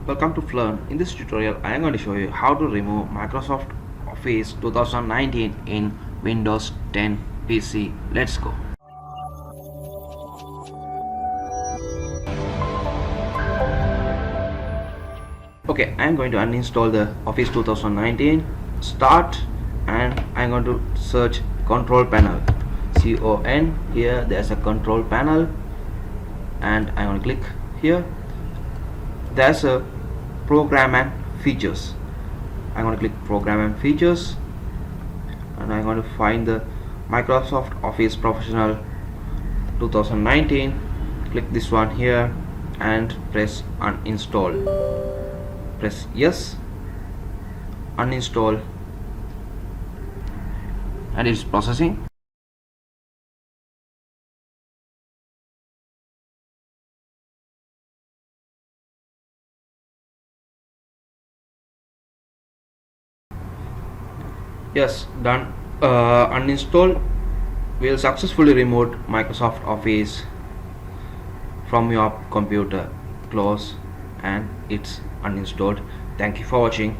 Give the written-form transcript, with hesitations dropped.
Welcome to Learn. In this tutorial, I am going to show you how to remove Microsoft Office 2019 in Windows 10 PC. Let's go. Okay, I am going to uninstall the Office 2019. Start, and I am going to search Control Panel. CON. Here there's a Control Panel, and I'm going to click here. There's a Program and Features. I'm going to click Program and Features, and I'm going to find the Microsoft Office Professional 2019. Click this one here and press uninstall. Press yes, uninstall, and it's processing. Yes, done. Uninstall will successfully remove Microsoft Office from your computer. Close, and it's uninstalled. Thank you for watching.